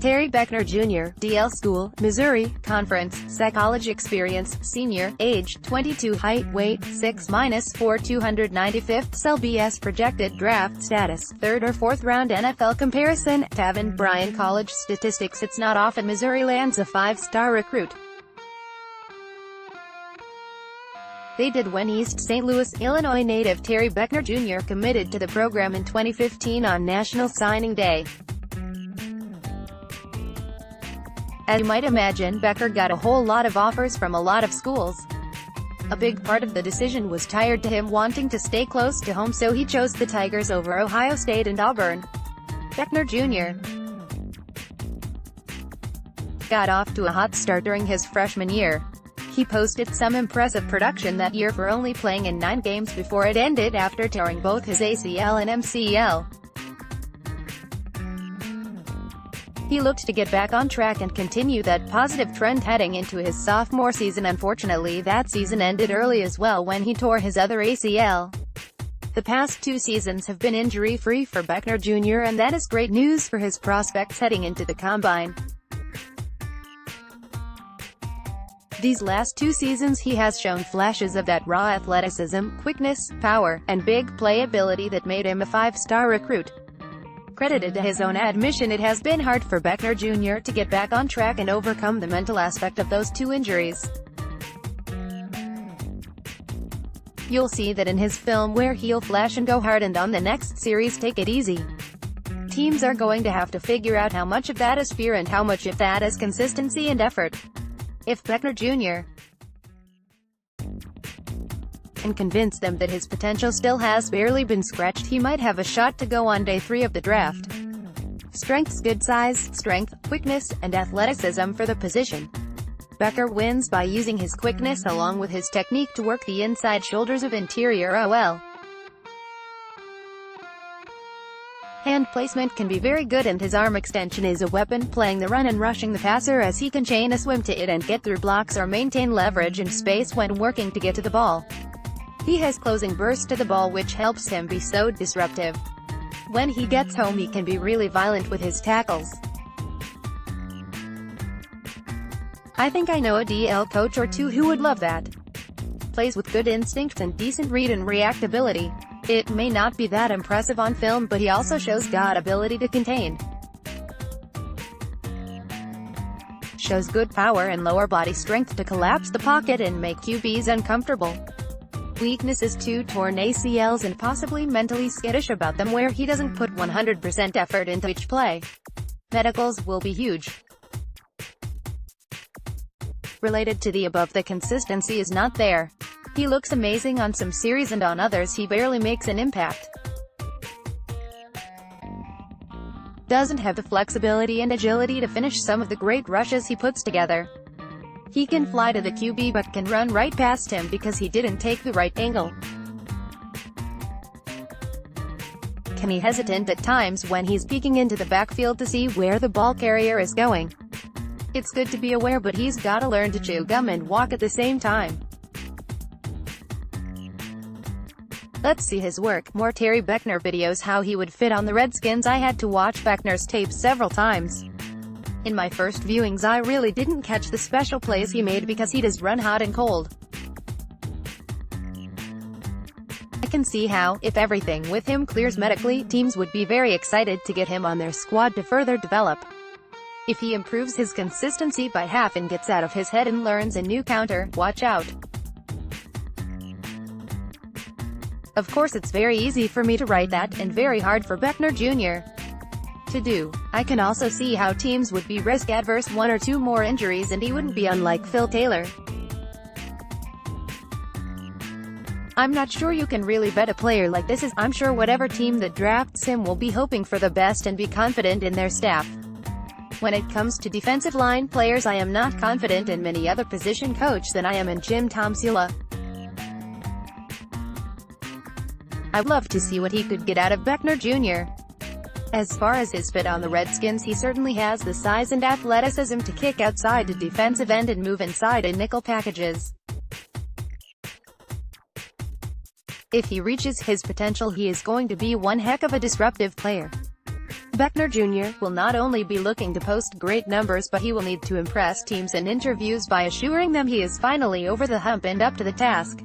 Terry Beckner Jr., DLSchool, Missouri, Conference, SECCollege Experience, Senior, age, 22, height, weight, 6'4", 295, lbsProjected, draft status, 3rd or 4th round NFL comparison, Taven, Bryan college statistics. It's not often Missouri lands a 5-star recruit. They did when East St. Louis, Illinois native Terry Beckner Jr. committed to the program in 2015 on National Signing Day. As you might imagine, Becker got a whole lot of offers from a lot of schools. A big part of the decision was tied to him wanting to stay close to home, so he chose the Tigers over Ohio State and Auburn. Beckner Jr. got off to a hot start during his freshman year. He posted some impressive production that year for only playing in 9 games before it ended after tearing both his ACL and MCL. He looked to get back on track and continue that positive trend heading into his sophomore season. Unfortunately, that season ended early as well when he tore his other ACL. The past 2 seasons have been injury-free for Beckner Jr., and that is great news for his prospects heading into the combine. These last 2 seasons he has shown flashes of that raw athleticism, quickness, power, and big play ability that made him a 5-star recruit. Credited to his own admission, it has been hard for Beckner Jr. to get back on track and overcome the mental aspect of those 2 injuries. You'll see that in his film where he'll flash and go hard, and on the next series take it easy. Teams are going to have to figure out how much of that is fear and how much of that is consistency and effort. If Beckner Jr. can convince them that his potential still has barely been scratched, he might have a shot to go on day 3 of the draft. Strengths: good size, strength, quickness, and athleticism for the position. Becker wins by using his quickness along with his technique to work the inside shoulders of interior OL. Hand placement can be very good, and his arm extension is a weapon, playing the run and rushing the passer, as he can chain a swim to it and get through blocks or maintain leverage in space when working to get to the ball. He has closing burst to the ball, which helps him be so disruptive. When he gets home, he can be really violent with his tackles. I think I know a DL coach or 2 who would love that. Plays with good instincts and decent read and react ability. It may not be that impressive on film, but he also shows good ability to contain. Shows good power and lower body strength to collapse the pocket and make QBs uncomfortable. Weakness is 2 torn ACLs and possibly mentally skittish about them, where he doesn't put 100% effort into each play. Medicals will be huge. Related to the above, the consistency is not there. He looks amazing on some series, and on others he barely makes an impact. Doesn't have the flexibility and agility to finish some of the great rushes he puts together. He can fly to the QB but can run right past him because he didn't take the right angle. Can be hesitant at times when he's peeking into the backfield to see where the ball carrier is going. It's good to be aware, but he's gotta learn to chew gum and walk at the same time. Let's see his work. More Terry Beckner videos. How he would fit on the Redskins. I had to watch Beckner's tapes several times. In my first viewings I really didn't catch the special plays he made because he does run hot and cold. I can see how, if everything with him clears medically, teams would be very excited to get him on their squad to further develop. If he improves his consistency by half and gets out of his head and learns a new counter, watch out. Of course, it's very easy for me to write that, and very hard for Beckner Jr. to do. I can also see how teams would be risk-adverse. 1 or 2 more injuries and he wouldn't be unlike Phil Taylor. I'm not sure you can really bet a player like this is. I'm sure whatever team that drafts him will be hoping for the best and be confident in their staff. When it comes to defensive line players, I am not confident in many other position coach than I am in Jim Tomsula. I'd love to see what he could get out of Beckner Jr. As far as his fit on the Redskins, he certainly has the size and athleticism to kick outside to defensive end and move inside in nickel packages. If he reaches his potential, he is going to be one heck of a disruptive player. Beckner Jr. will not only be looking to post great numbers, but he will need to impress teams in interviews by assuring them he is finally over the hump and up to the task.